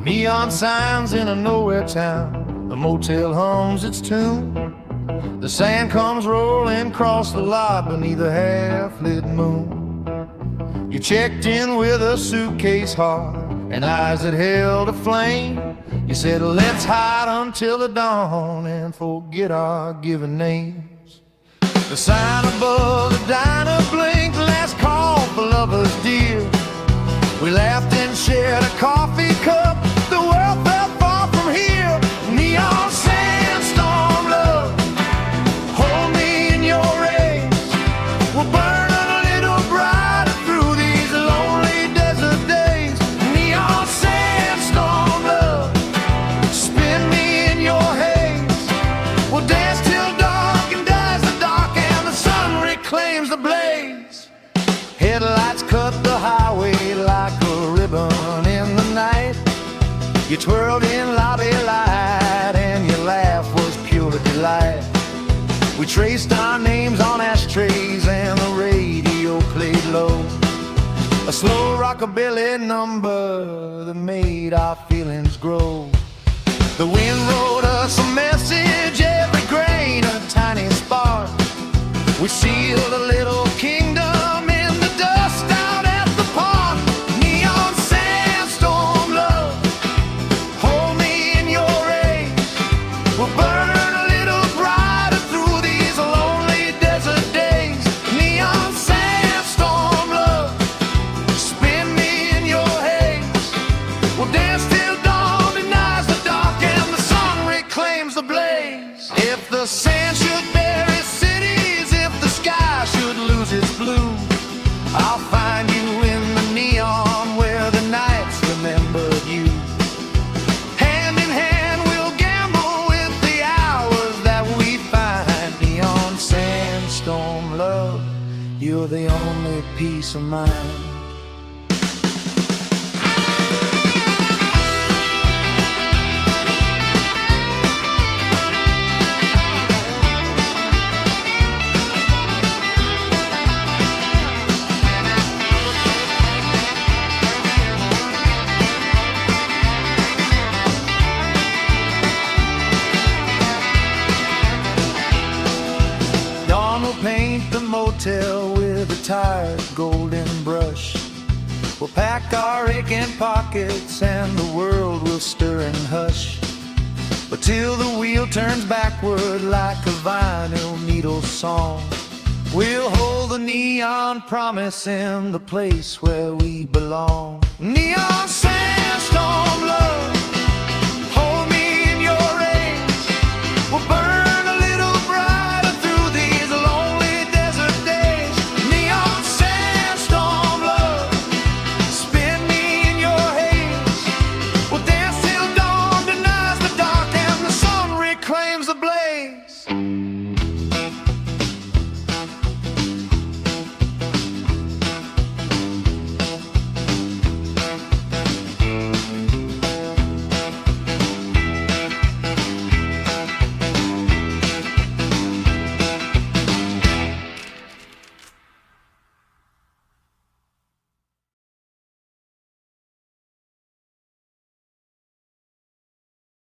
Neon signs in a nowhere town, the motel hums its tune. The sand comes rolling across the lot beneath a half-lit moon. You checked in with a suitcase heart and eyes that held a flame. You said, let's hide until the dawn and forget our given names. The sign above the diner blinked, last call for lovers dear. We laughed and shared a coffee cup, the world felt far from here. Neon sandstorm love, hold me in your rays. We'll burn a little brighter through these lonely desert days. Neon sandstorm love, spin me in your haze. We'll dance till dark and dies the dark and the sun reclaims the blaze. Headlights cut the highway like a ribbon in the night. You twirled in lobby light and your laugh was pure delight. We traced our names on ashtrays and the radio played low, a slow rockabilly number that made our feelings grow. The wind wrote us a message, every grain a tiny spark. We sealed a little kingdom in the dust out at the park. Neon sandstorm love, hold me in your rays. We'll burn a little brighter through these lonely desert days. Neon sandstorm love, spin me in your haze. We'll dance till dawn denies the dark and the sun reclaims the blaze. If the sand should bury cities, if the sky should lose its blue, I'll find you in the neon where the nights remembered you. Hand in hand we'll gamble with the hours that we find. Neon sandstorm love, you're the only peace of mind. Paint the motel with a tired golden brush. We'll pack our aching pockets and the world will stir and hush. But till the wheel turns backward like a vinyl needle song, we'll hold the neon promise in the place where we belong. Neon sandstorm love, hold me in your rays. We'll burn claims the blade.